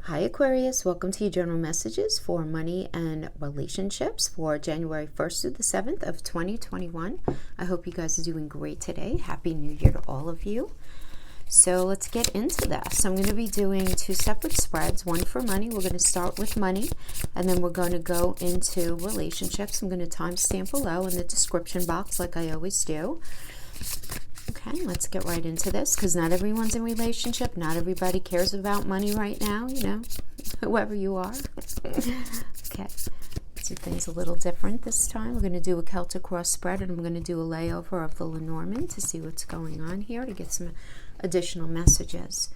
Hi Aquarius, welcome to your general messages for money and relationships for January 1st through the 7th of 2021. I hope you guys are doing great today. Happy New Year to all of you. So let's get into this. I'm going to be doing two separate spreads, one for money. We're going to start with money, and then we're going to go into relationships. I'm going to timestamp below in the description box like I always do. Okay, let's get right into this because not everyone's in relationship. Not everybody cares about money right now, you know, whoever you are. Okay, let's do things a little different this time. We're going to do a Celtic cross spread, and I'm going to do a layover of the Lenormand to see what's going on here to get some additional messages.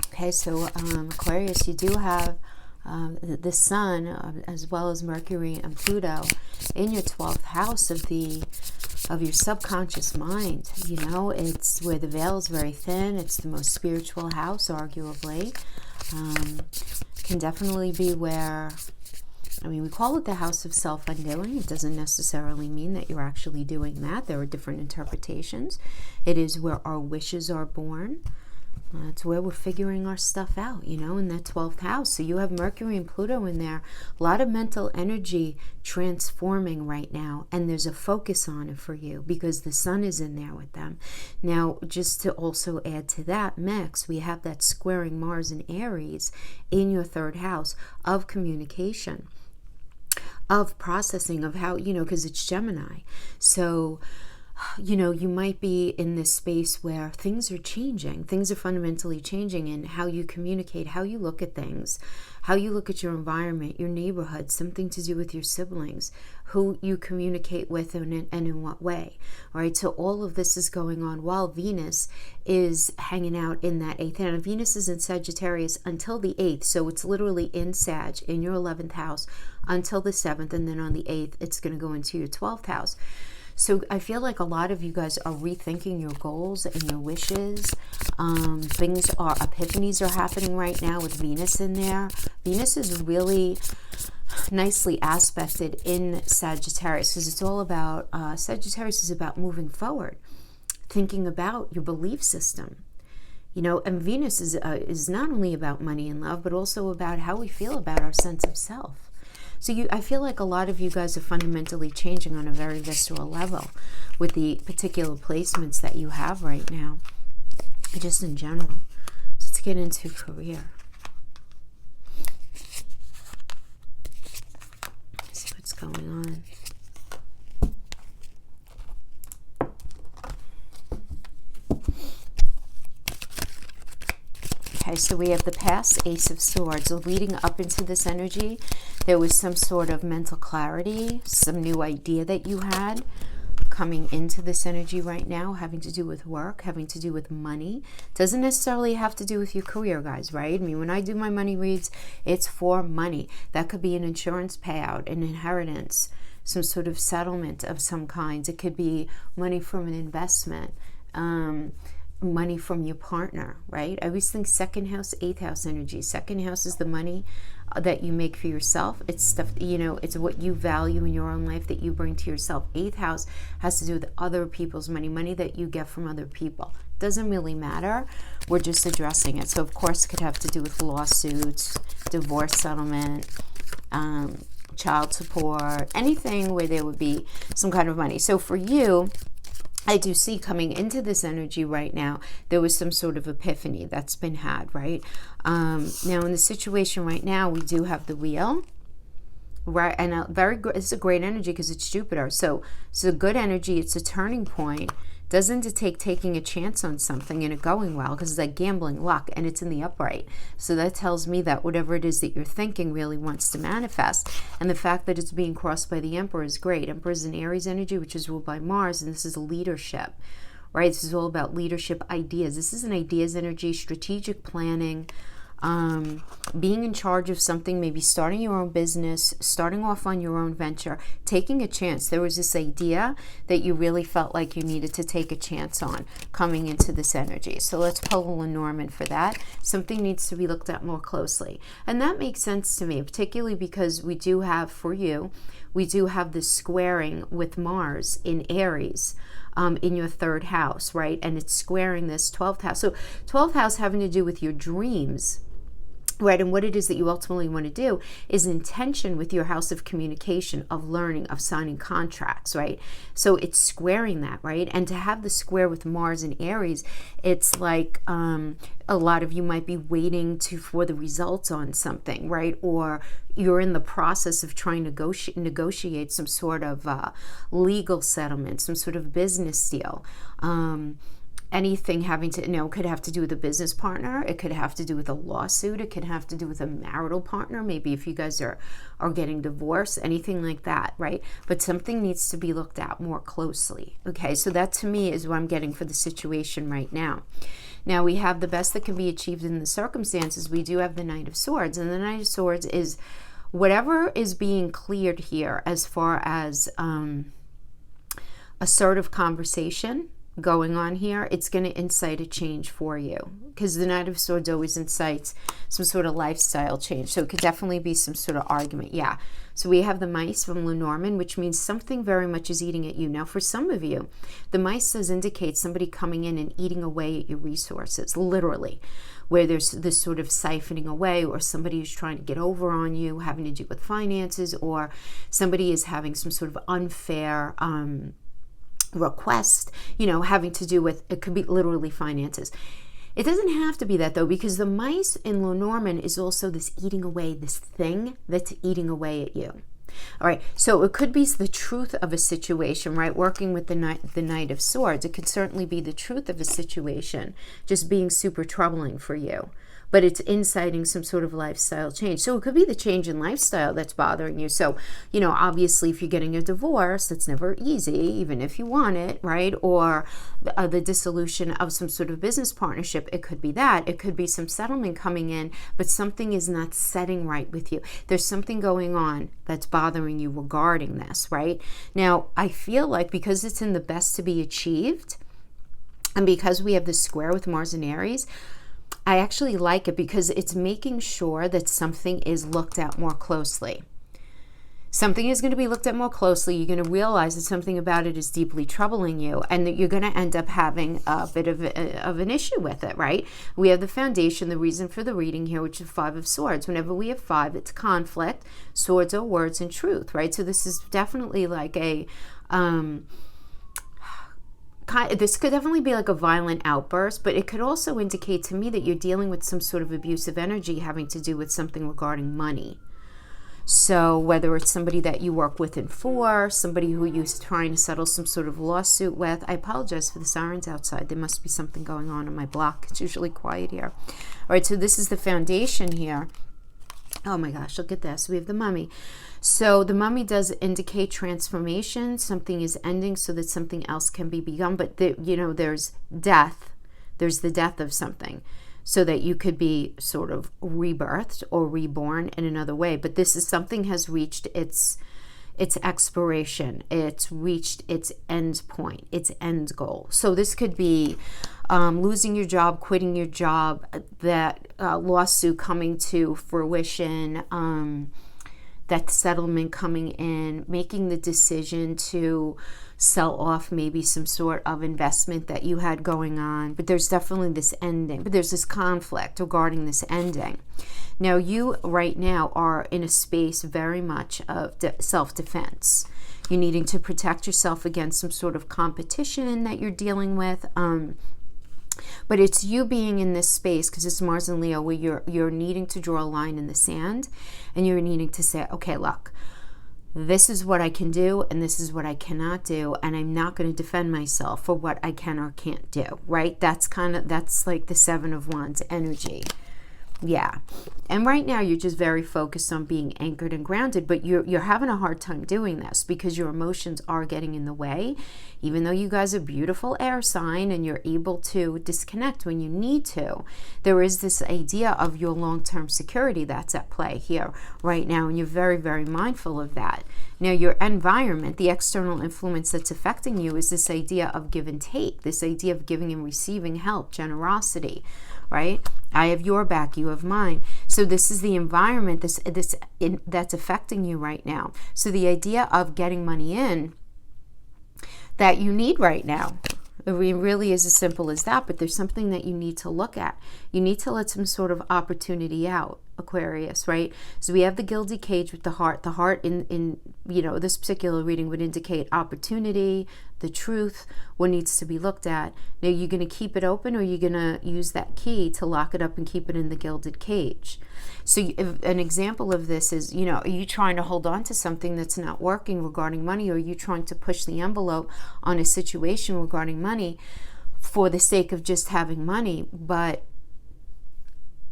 Okay, so Aquarius, you do have the Sun as well as Mercury and Pluto in your 12th house of your subconscious mind. You know, it's where the veil is very thin. It's the most spiritual house, arguably. Can definitely be where, I mean, we call it the house of self-undoing. It doesn't necessarily mean that you're actually doing that. There are different interpretations. It is where our wishes are born. It's where we're figuring our stuff out, you know, in that 12th house. So you have Mercury and Pluto in there. A lot of mental energy transforming right now. And there's a focus on it for you because the Sun is in there with them. Now, just to also add to that mix, we have that squaring Mars and Aries in your 3rd house of communication, of processing, of how, you know, because it's Gemini. So, you know, you might be in this space where things are changing. Things are fundamentally changing in how you communicate, how you look at things, how you look at your environment, your neighborhood, something to do with your siblings, who you communicate with and in what way. All right, so all of this is going on while Venus is hanging out in that 8th. And Venus is in Sagittarius until the 8th, so it's literally in Sag, in your 11th house, until the 7th, and then on the 8th, it's going to go into your 12th house. So I feel like a lot of you guys are rethinking your goals and your wishes. Epiphanies are happening right now with Venus in there. Venus is really nicely aspected in Sagittarius because it's all about, Sagittarius is about moving forward, thinking about your belief system. You know, and Venus is not only about money and love, but also about how we feel about our sense of self. So I feel like a lot of you guys are fundamentally changing on a very visceral level with the particular placements that you have right now, just in general. So let's get into career. See what's going on. Okay, so we have the past Ace of Swords. So leading up into this energy, there was some sort of mental clarity, some new idea that you had coming into this energy right now, having to do with work, having to do with money. Doesn't necessarily have to do with your career, guys, right? I mean, when I do my money reads, it's for money. That could be an insurance payout, an inheritance, some sort of settlement of some kind. It could be money from an investment, money from your partner, right? I always think 2nd house, 8th house energy. 2nd house is the money that you make for yourself. It's stuff, you know, it's what you value in your own life that you bring to yourself. 8th house has to do with other people's money that you get from other people. Doesn't really matter. We're just addressing it. So of course it could have to do with lawsuits, divorce settlement, child support, anything where there would be some kind of money. So for you, I do see coming into this energy right now, there was some sort of epiphany that's been had, right? Now in the situation right now, we do have the wheel, right? And it's a great energy because it's Jupiter. So it's a good energy. It's a turning point. Doesn't it take taking a chance on something and it going well, because it's like gambling luck and it's in the upright. So that tells me that whatever it is that you're thinking really wants to manifest. And the fact that it's being crossed by the Emperor is great. Emperor is an Aries energy, which is ruled by Mars, and this is leadership, right? This is all about leadership ideas. This is an ideas energy, strategic planning, being in charge of something, maybe starting your own business, starting off on your own venture, taking a chance. There was this idea that you really felt like you needed to take a chance on coming into this energy. So let's pull a Lenormand for that. Something needs to be looked at more closely. And that makes sense to me, particularly because we do have, for you, we do have this squaring with Mars in Aries. In your 3rd house, right? And it's squaring this 12th house. So 12th house having to do with your dreams, right? And what it is that you ultimately want to do is in tension with your house of communication, of learning, of signing contracts, right? So it's squaring that, right? And to have the square with Mars and Aries, it's like a lot of you might be waiting for the results on something, right? Or you're in the process of trying to negotiate some sort of legal settlement, some sort of business deal. Anything having to, could have to do with a business partner. It could have to do with a lawsuit. It could have to do with a marital partner. Maybe if you guys are getting divorced, anything like that, right? But something needs to be looked at more closely. Okay, so that to me is what I'm getting for the situation right now. Now we have the best that can be achieved in the circumstances. We do have the Knight of Swords, and the Knight of Swords is whatever is being cleared here as far as assertive conversation going on here. It's going to incite a change for you, because the Knight of Swords always incites some sort of lifestyle change. So it could definitely be some sort of argument. Yeah. So we have the mice from Lenormand, which means something very much is eating at you. Now, for some of you, the mice does indicate somebody coming in and eating away at your resources, literally, where there's this sort of siphoning away, or somebody is trying to get over on you, having to do with finances, or somebody is having some sort of unfair request, having to do with, it could be literally finances. It doesn't have to be that, though, because the mice in Lenormand is also this eating away, this thing that's eating away at you. All right, so it could be the truth of a situation, right? Working with the Knight of Swords, it could certainly be the truth of a situation just being super troubling for you, but it's inciting some sort of lifestyle change. So it could be the change in lifestyle that's bothering you. So, obviously if you're getting a divorce, it's never easy, even if you want it, right? Or the dissolution of some sort of business partnership, it could be that. It could be some settlement coming in, but something is not setting right with you. There's something going on that's bothering you regarding this, right? Now, I feel like because it's in the best to be achieved, and because we have the square with Mars and Aries, I actually like it because it's making sure that something is looked at more closely. Something is going to be looked at more closely. You're going to realize that something about it is deeply troubling you, and that you're going to end up having a bit of an issue with it, right? We have the foundation, the reason for the reading here, which is 5 of Swords. Whenever we have 5, it's conflict. Swords are words and truth, right? So this is definitely like a... this could definitely be like a violent outburst, but it could also indicate to me that you're dealing with some sort of abusive energy having to do with something regarding money. So whether it's somebody that you work with and for, somebody who you're trying to settle some sort of lawsuit with. I apologize for the sirens outside. There must be something going on in my block. It's usually quiet here. All right, so this is the foundation here. Oh my gosh, look at this. We have the Mummy. So the Mummy does indicate transformation. Something is ending so that something else can be begun. But, there's death. There's the death of something so that you could be sort of rebirthed or reborn in another way. But this is something has reached its expiration. It's reached its end point, its end goal. So this could be losing your job, quitting your job, that lawsuit coming to fruition, that settlement coming in, making the decision to sell off maybe some sort of investment that you had going on. But there's definitely this ending, but there's this conflict regarding this ending. Now, you right now are in a space very much of self-defense. You're needing to protect yourself against some sort of competition that you're dealing with. But it's you being in this space, because it's Mars and Leo, where you're needing to draw a line in the sand, and you're needing to say, okay, look, this is what I can do, and this is what I cannot do, and I'm not going to defend myself for what I can or can't do, right? That's like the 7 of Wands energy. Yeah. And right now you're just very focused on being anchored and grounded, but you're having a hard time doing this because your emotions are getting in the way. Even though you guys are beautiful air sign and you're able to disconnect when you need to, there is this idea of your long-term security that's at play here right now, and you're very, very mindful of that. Now, your environment, the external influence that's affecting you, is this idea of give and take, this idea of giving and receiving help, generosity, right? I have your back, you have mine. So this is the environment that's affecting you right now. So the idea of getting money in that you need right now, it really is as simple as that, but there's something that you need to look at. You need to let some sort of opportunity out. Aquarius, right? So we have the gilded cage with the heart. The heart in this particular reading would indicate opportunity, the truth, what needs to be looked at. Now, you're going to keep it open, or you're going to use that key to lock it up and keep it in the gilded cage. So an example of this is, are you trying to hold on to something that's not working regarding money, or are you trying to push the envelope on a situation regarding money for the sake of just having money, but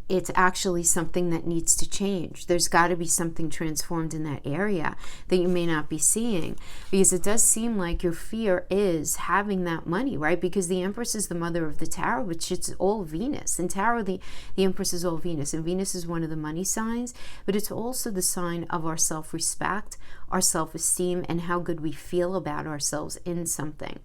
it's actually something that needs to change. There's got to be something transformed in that area that you may not be seeing, because it does seem like your fear is having that money, right? Because the Empress is the mother of the tarot, which it's all Venus. In tarot, the Empress is all Venus, and Venus is one of the money signs, but it's also the sign of our self-respect, our self-esteem, and how good we feel about ourselves in something.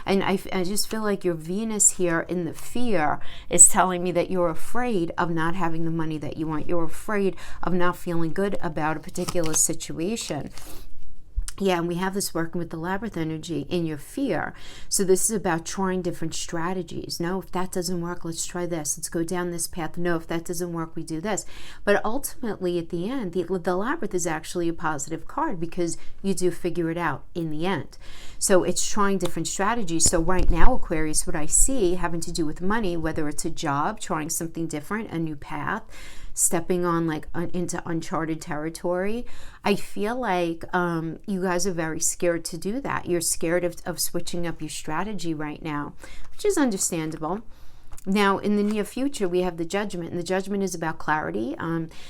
And I just feel like your Venus here in the fear is telling me that you're afraid of not having the money that you want. You're afraid of not feeling good about a particular situation. Yeah, and we have this working with the labyrinth energy in your fear. So this is about trying different strategies. No, if that doesn't work, let's try this. Let's go down this path. No, if that doesn't work, we do this. But ultimately, at the end, the labyrinth is actually a positive card, because you do figure it out in the end. So it's trying different strategies. So right now, Aquarius, what I see having to do with money, whether it's a job, trying something different, a new path, stepping on into uncharted territory, I feel like you guys are very scared to do that. You're scared of switching up your strategy right now, which is understandable. Now, in the near future, we have the Judgment, and the Judgment is about clarity.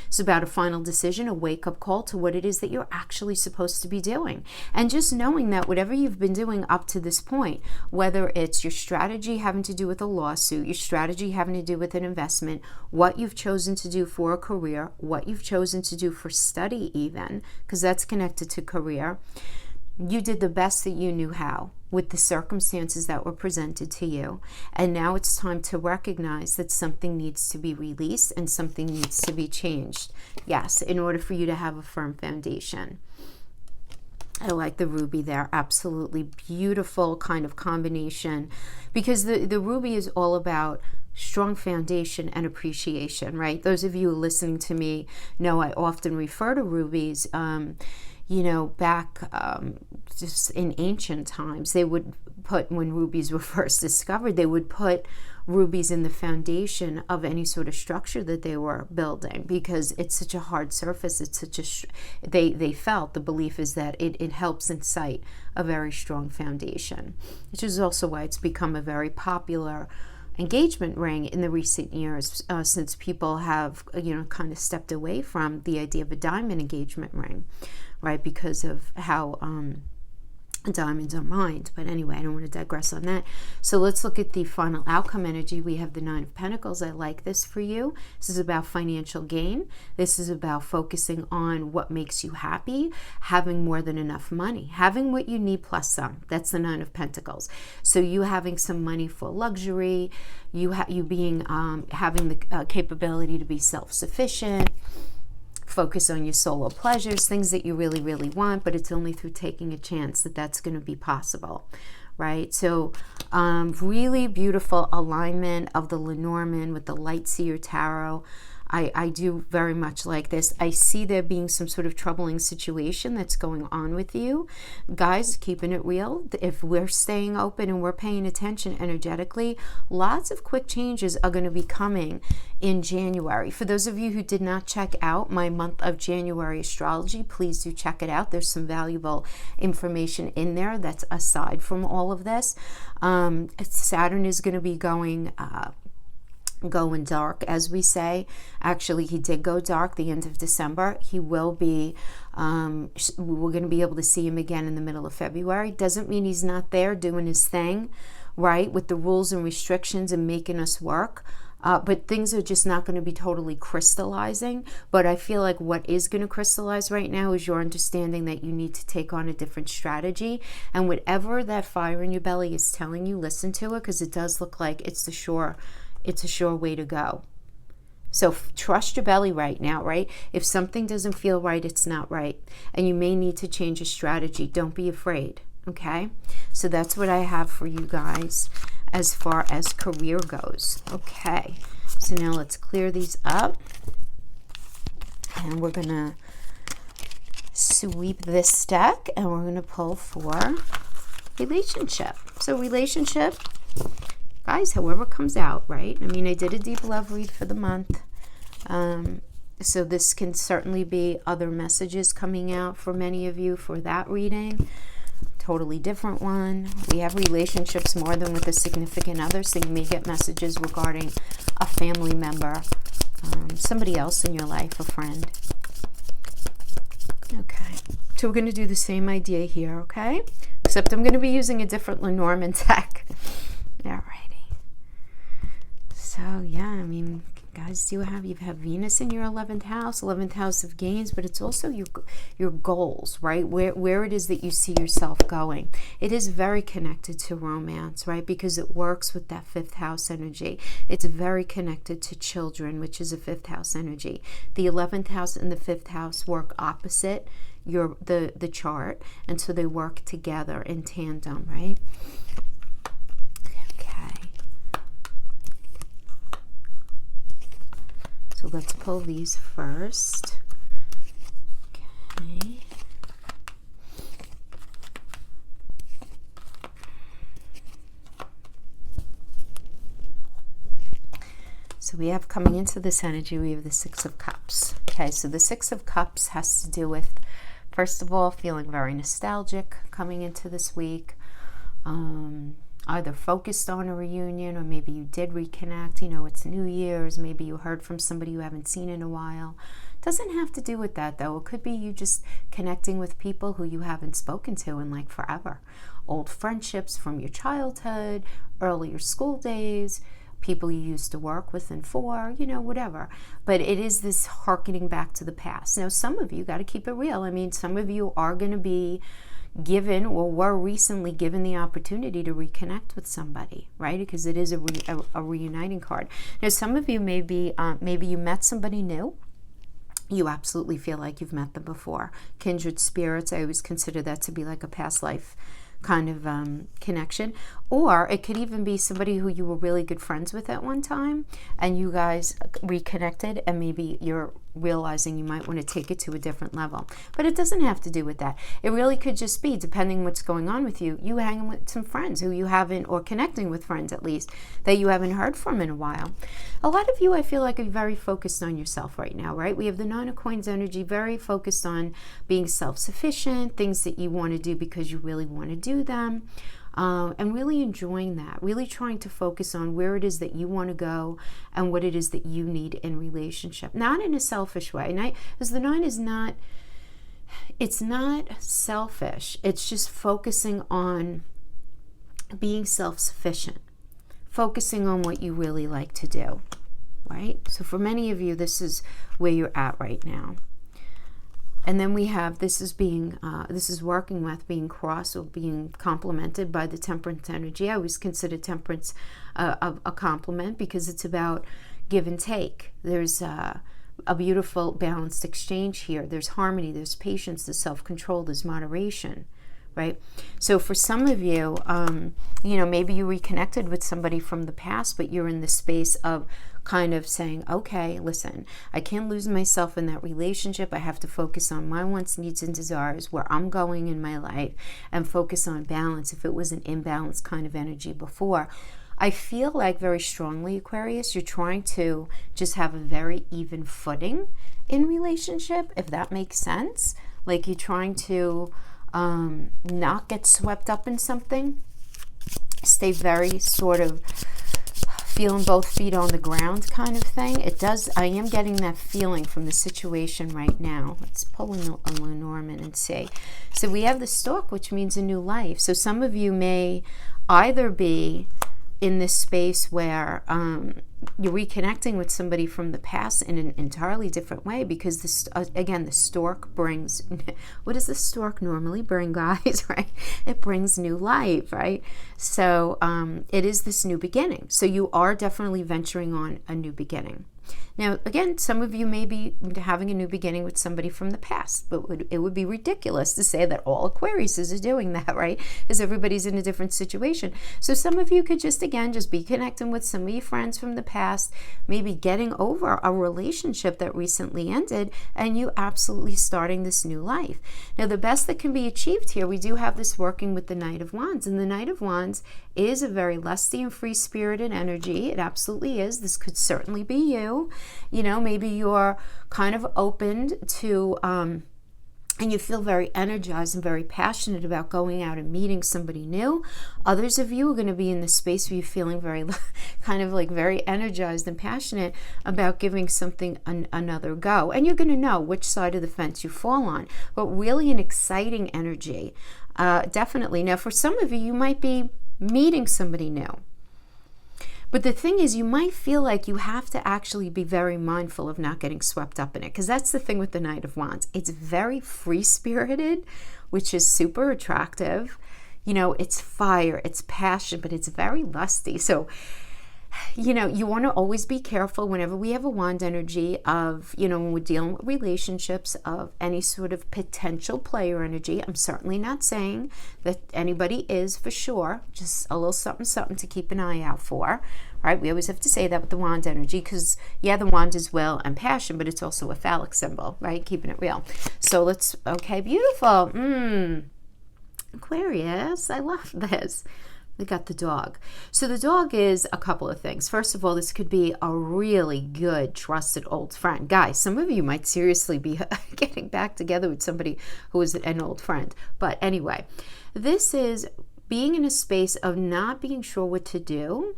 It's about a final decision, a wake-up call to what it is that you're actually supposed to be doing. And just knowing that whatever you've been doing up to this point, whether it's your strategy having to do with a lawsuit, your strategy having to do with an investment, what you've chosen to do for a career, what you've chosen to do for study even, because that's connected to career, you did the best that you knew how with the circumstances that were presented to you. And now it's time to recognize that something needs to be released and something needs to be changed. Yes, in order for you to have a firm foundation. I like the ruby there. Absolutely beautiful kind of combination, because the ruby is all about strong foundation and appreciation, right? Those of you listening to me know I often refer to rubies. Back just in ancient times, they would put, when rubies were first discovered, they would put rubies in the foundation of any sort of structure that they were building, because it's such a hard surface. It's such they felt, the belief is that it helps incite a very strong foundation, which is also why it's become a very popular engagement ring in the recent years, since people have kind of stepped away from the idea of a diamond engagement ring, right, because of how diamonds are mined. But anyway, I don't want to digress on that. So let's look at the final outcome energy. We have the Nine of Pentacles. I like this for you. This is about financial gain. This is about focusing on what makes you happy, having more than enough money, having what you need plus some. That's the Nine of Pentacles. So you having some money for luxury, you being having the capability to be self-sufficient. Focus on your solo pleasures, things that you really, really want, but it's only through taking a chance that that's going to be possible, right? So really beautiful alignment of the Lenormand with the Light Seer Tarot. I do very much like this. I see there being some sort of troubling situation that's going on with you. Guys, keeping it real, if we're staying open and we're paying attention energetically, lots of quick changes are going to be coming in January. For those of you who did not check out my month of January astrology, please do check it out. There's some valuable information in there that's aside from all of this. Saturn is going to be going dark, as we say. Actually, he did go dark the end of December. He will be, we're going to be able to see him again in the middle of February. Doesn't mean he's not there doing his thing, right, with the rules and restrictions and making us work. But things are just not going to be totally crystallizing. But I feel like what is going to crystallize right now is your understanding that you need to take on a different strategy. And whatever that fire in your belly is telling you, listen to it, because it does look like it's a sure way to go. So trust your belly right now, right? If something doesn't feel right, it's not right. And you may need to change a strategy. Don't be afraid, okay? So that's what I have for you guys as far as career goes. Okay, so now let's clear these up. And we're going to sweep this deck and we're going to pull for relationship. So relationship, guys, however it comes out, right? I mean, I did a deep love read for the month. So this can certainly be other messages coming out for many of you for that reading. Totally different one. We have relationships more than with a significant other, so you may get messages regarding a family member, somebody else in your life, a friend. Okay, so we're going to do the same idea here, okay? Except I'm going to be using a different Lenormand deck. Alrighty. So yeah, I mean, guys, you have Venus in your 11th house of gains, but it's also your goals, right? Where it is that you see yourself going. It is very connected to romance, right? Because it works with that 5th house energy. It's very connected to children, which is a 5th house energy. The 11th house and the 5th house work opposite the chart, and so they work together in tandem, right? So let's pull these first. Okay. So we have, coming into this energy, we have the 6 of Cups. Okay, so the 6 of Cups has to do with, first of all, feeling very nostalgic coming into this week. Either focused on a reunion, or maybe you did reconnect. You know, it's New Year's. Maybe you heard from somebody you haven't seen in a while. Doesn't have to do with that, though. It could be you just connecting with people who you haven't spoken to in like forever. Old friendships from your childhood, earlier school days, people you used to work with and for, you know, whatever. But it is this hearkening back to the past. Now, some of you got to keep it real. I mean, some of you are going to be given, or were recently given, the opportunity to reconnect with somebody, right? Because it is a reuniting card. Now, some of you maybe you met somebody new. You absolutely feel like you've met them before. Kindred spirits, I always consider that to be like a past life kind of connection. Or it could even be somebody who you were really good friends with at one time, and you guys reconnected, and maybe you're realizing you might want to take it to a different level. But it doesn't have to do with that. It really could just be, depending what's going on with you hanging with some friends who you haven't, or connecting with friends at least, that you haven't heard from in a while. A lot of you, I feel like, are very focused on yourself right now, right? We have the 9 of Coins energy, very focused on being self-sufficient, things that you want to do because you really want to do them. And really enjoying that, really trying to focus on where it is that you want to go and what it is that you need in relationship. Not in a selfish way. Because the 9 is not, it's not selfish. It's just focusing on being self-sufficient, focusing on what you really like to do, right? So for many of you, this is where you're at right now. And then we have, this is working with being crossed or being complemented by the Temperance energy. I always consider Temperance a compliment, because it's about give and take. There's a beautiful balanced exchange here. There's harmony, there's patience, there's self-control, there's moderation, right? So for some of you, you know, maybe you reconnected with somebody from the past, but you're in the space of kind of saying, okay, listen, I can't lose myself in that relationship. I have to focus on my wants, needs, and desires, where I'm going in my life, and focus on balance if it was an imbalanced kind of energy before. I feel like very strongly, Aquarius, you're trying to just have a very even footing in relationship, if that makes sense. Like you're trying to not get swept up in something. Stay very sort of feeling both feet on the ground kind of thing. It does, I am getting that feeling from the situation right now. Let's pull in a Lenormand and see. So we have the Stork, which means a new life. So some of you may either be in this space where you're reconnecting with somebody from the past in an entirely different way, because this, again, the stork brings, what does the stork normally bring, guys, right? It brings new life, right? So it is this new beginning. So you are definitely venturing on a new beginning. Now, again, some of you may be having a new beginning with somebody from the past, but it would be ridiculous to say that all Aquariuses are doing that, right? Because everybody's in a different situation. So some of you could just, again, just be connecting with some of your friends from the past, maybe getting over a relationship that recently ended, and you absolutely starting this new life. Now, the best that can be achieved here, we do have this working with the Knight of Wands, and the Knight of Wands is a very lusty and free-spirited energy. It absolutely is. This could certainly be you. You know, maybe you're kind of opened to, and you feel very energized and very passionate about going out and meeting somebody new. Others of you are going to be in the space where you're feeling very, kind of like very energized and passionate about giving something another go. And you're going to know which side of the fence you fall on. But really an exciting energy, definitely. Now, for some of you, you might be meeting somebody new. But the thing is, you might feel like you have to actually be very mindful of not getting swept up in it, because that's the thing with the Knight of Wands. It's very free-spirited, which is super attractive. You know, it's fire, it's passion, but it's very lusty. So, you know, you want to always be careful whenever we have a wand energy of, you know, when we're dealing with relationships, of any sort of potential player energy. I'm certainly not saying that anybody is for sure, just a little something, something to keep an eye out for, right? We always have to say that with the wand energy, because, yeah, the wand is will and passion, but it's also a phallic symbol, right? Keeping it real. So let's, okay, beautiful. Aquarius, I love this. We got the dog. So the dog is a couple of things. First of all, this could be a really good, trusted old friend. Guys, some of you might seriously be getting back together with somebody who is an old friend. But anyway, this is being in a space of not being sure what to do,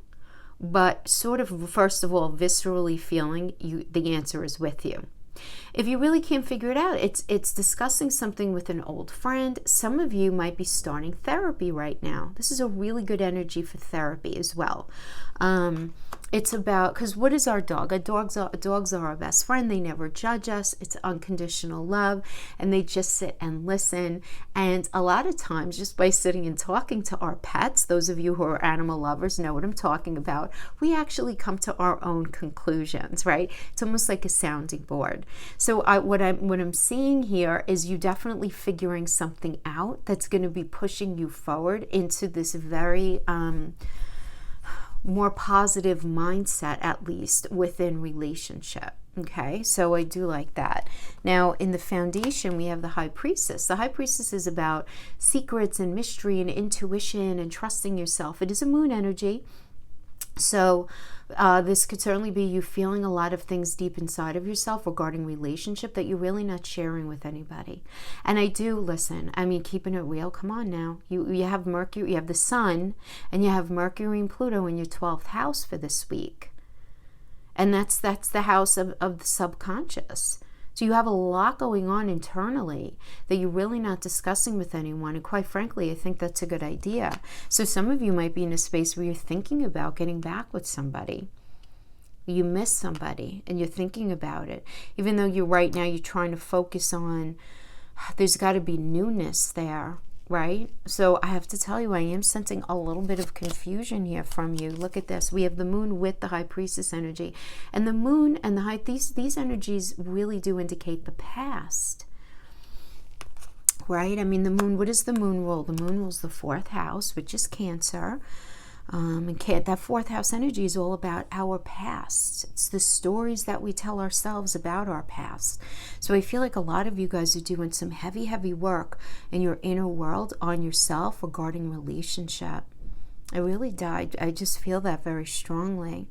but sort of, first of all, viscerally feeling the answer is with you. If you really can't figure it out, it's discussing something with an old friend. Some of you might be starting therapy right now. This is a really good energy for therapy as well. It's about, because what is our dog? Dogs are our best friend. They never judge us. It's unconditional love, and they just sit and listen. And a lot of times, just by sitting and talking to our pets, those of you who are animal lovers know what I'm talking about, we actually come to our own conclusions, right? It's almost like a sounding board. So what I'm seeing here is you definitely figuring something out that's going to be pushing you forward into this very more positive mindset, at least within relationship. Okay, so I do like that. Now, in the foundation, we have the High Priestess. The High Priestess is about secrets and mystery and intuition and trusting yourself. It is a moon energy. So this could certainly be you feeling a lot of things deep inside of yourself regarding relationship that you're really not sharing with anybody. And I do, listen, I mean, keeping it real, come on now. You have Mercury, you have the Sun, and you have Mercury and Pluto in your 12th house for this week. And that's the house of the subconscious. So you have a lot going on internally that you're really not discussing with anyone. And quite frankly, I think that's a good idea. So some of you might be in a space where you're thinking about getting back with somebody. You miss somebody and you're thinking about it. Even though right now you're trying to focus on, there's got to be newness there, right? So I have to tell you, I am sensing a little bit of confusion here from you. Look at this. We have the moon with the High Priestess energy. And the moon and the these energies really do indicate the past, right? I mean, the moon, what does the moon rule? The moon rules the 4th house, which is Cancer. And that 4th house energy is all about our past. It's the stories that we tell ourselves about our past. So I feel like a lot of you guys are doing some heavy, heavy work in your inner world on yourself regarding relationship. I really died. I just feel that very strongly.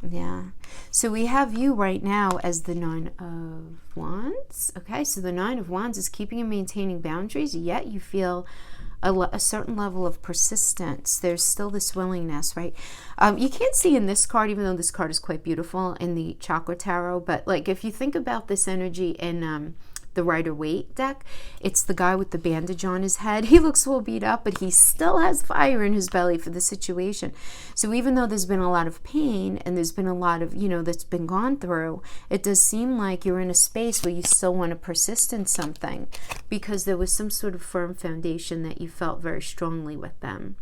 Yeah. So we have you right now as the 9 of Wands. Okay, so the 9 of Wands is keeping and maintaining boundaries, yet you feel a certain level of persistence. There's still this willingness, right? You can't see in this card, even though this card is quite beautiful in the Chakra Tarot, but like if you think about this energy in the Rider-Waite deck, it's the guy with the bandage on his head. He looks all beat up, but he still has fire in his belly for the situation. So even though there's been a lot of pain and there's been a lot of, that's been gone through, it does seem like you're in a space where you still want to persist in something because there was some sort of firm foundation that you felt very strongly with them.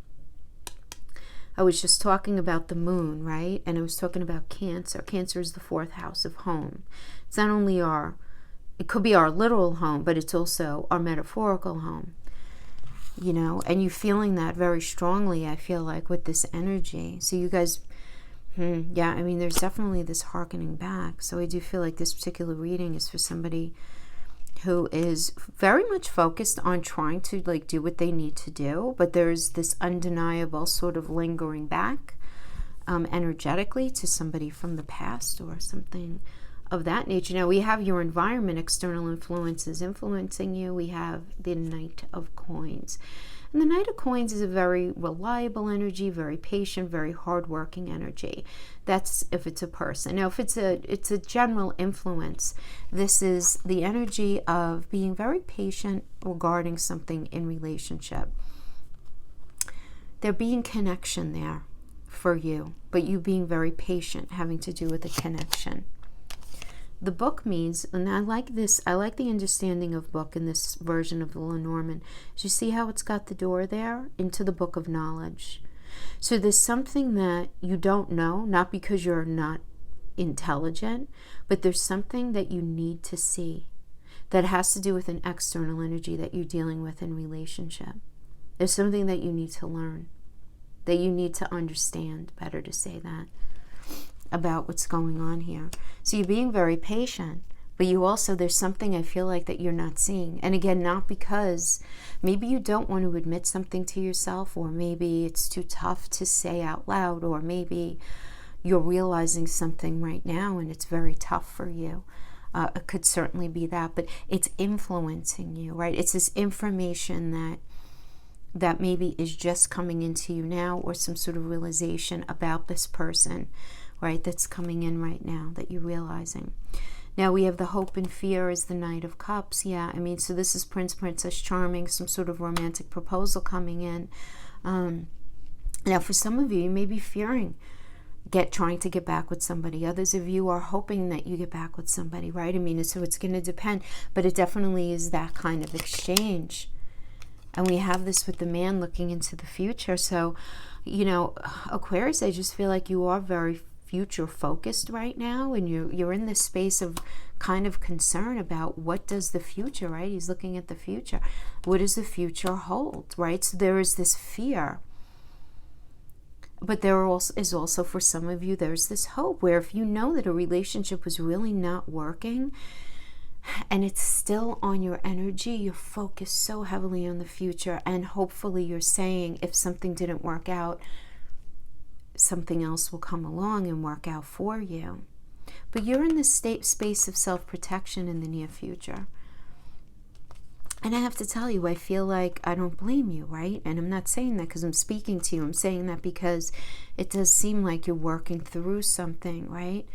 I was just talking about the moon, right? And I was talking about Cancer. Cancer is the 4th house of home. It's not only it could be our literal home, but it's also our metaphorical home, and you feeling that very strongly, I feel like, with this energy. So you guys, yeah, I mean, there's definitely this hearkening back. So I do feel like this particular reading is for somebody who is very much focused on trying to do what they need to do, but there's this undeniable sort of lingering back energetically to somebody from the past or something of that nature. Now we have your environment, external influences influencing you. We have the Knight of Coins. And the Knight of Coins is a very reliable energy, very patient, very hardworking energy. That's if it's a person. Now, if it's a general influence, this is the energy of being very patient regarding something in relationship. There being connection there for you, but you being very patient, having to do with a connection. The book means, and I like this, I like the understanding of book in this version of the Lenormand. You see how it's got the door there into the book of knowledge. So there's something that you don't know, not because you're not intelligent, but there's something that you need to see that has to do with an external energy that you're dealing with in relationship. There's something that you need to learn, that you need to understand, better to say that, about what's going on here. So you're being very patient, but you also, there's something I feel like that you're not seeing. And again, not because maybe you don't want to admit something to yourself, or maybe it's too tough to say out loud, or maybe you're realizing something right now and it's very tough for you. It could certainly be that, but it's influencing you, right? It's this information that maybe is just coming into you now, or some sort of realization about this person, right, that's coming in right now that you're realizing. Now we have the Hope and Fear as the Knight of Cups. Yeah, I mean, so this is Prince, Princess Charming, some sort of romantic proposal coming in. Now for some of you may be fearing trying to get back with somebody. Others of you are hoping that you get back with somebody, right? I mean, so it's going to depend, but it definitely is that kind of exchange. And we have this with the man looking into the future. So, Aquarius, I just feel like you are very future focused right now, and you're in this space of kind of concern about what does the future, right? He's looking at the future. What does the future hold, right? So there is this fear. But there is also, for some of you, there's this hope where if you know that a relationship was really not working, and it's still on your energy, you're focused so heavily on the future, and hopefully you're saying, if something didn't work out, something else will come along and work out for you. But you're in this space of self-protection in the near future. And I have to tell you, I feel like I don't blame you, right? And I'm not saying that because I'm speaking to you. I'm saying that because it does seem like you're working through something, right?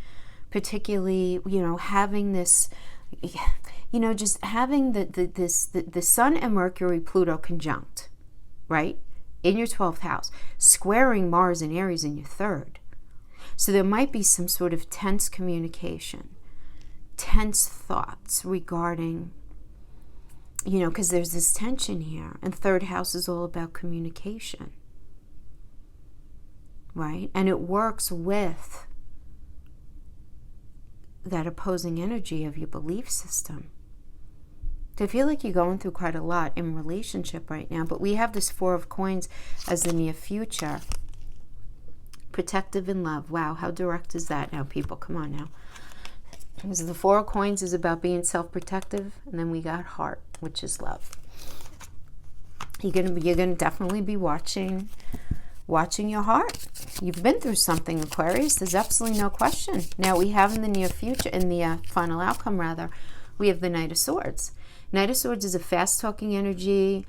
Particularly, having this, just having the Sun and Mercury Pluto conjunct, right? In your 12th house, squaring Mars and Aries in your 3rd. So there might be some sort of tense communication, tense thoughts regarding, because there's this tension here. And 3rd house is all about communication, right? And it works with that opposing energy of your belief system. I feel like you're going through quite a lot in relationship right now, but we have this 4 of Coins as the near future. Protective in love. Wow, how direct is that now, people? Come on now. So the 4 of Coins is about being self-protective, and then we got Heart, which is love. You're gonna definitely be watching your heart. You've been through something, Aquarius. There's absolutely no question. Now we have in the near future, in the final outcome rather, we have the Knight of Swords. Knight of Swords is a fast-talking energy,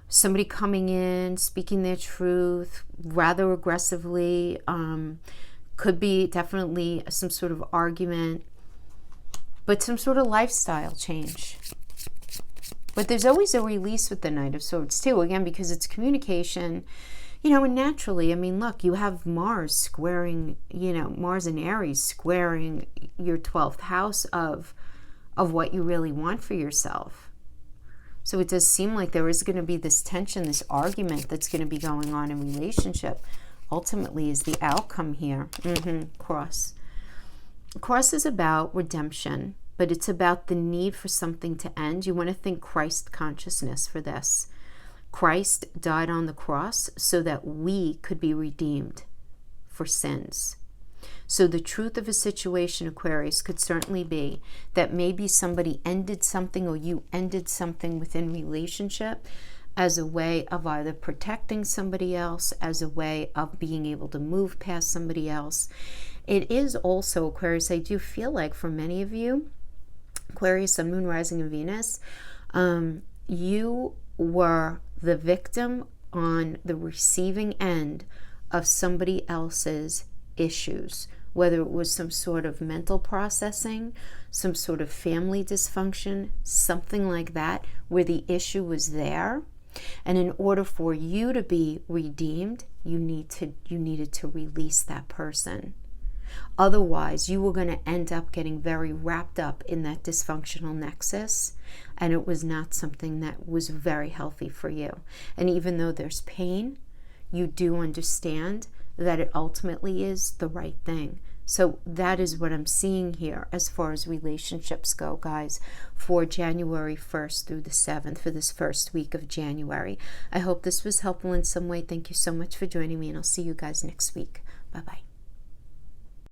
somebody coming in, speaking their truth rather aggressively. Could be definitely some sort of argument, but some sort of lifestyle change. But there's always a release with the Knight of Swords too, again, because it's communication, and naturally, I mean, look, you have Mars squaring, Mars and Aries squaring your 12th house of what you really want for yourself. So it does seem like there is going to be this tension, this argument that's going to be going on in relationship ultimately is the outcome here. Cross. Cross is about redemption, but it's about the need for something to end. You want to think Christ consciousness for this. Christ died on the cross so that we could be redeemed for sins. So the truth of a situation, Aquarius, could certainly be that maybe somebody ended something, or you ended something within relationship as a way of either protecting somebody else, as a way of being able to move past somebody else. It is also, Aquarius, I do feel like for many of you, Aquarius, Sun, Moon, Rising, and Venus, you were the victim on the receiving end of somebody else's issues, whether it was some sort of mental processing, some sort of family dysfunction, something like that, where the issue was there. And in order for you to be redeemed, you needed to release that person. Otherwise, you were going to end up getting very wrapped up in that dysfunctional nexus, and it was not something that was very healthy for you. And even though there's pain, you do understand that it ultimately is the right thing. So that is what I'm seeing here as far as relationships go, guys, for January 1st through the 7th, for this first week of January. I hope this was helpful in some way. Thank you so much for joining me, and I'll see you guys next week. Bye-bye.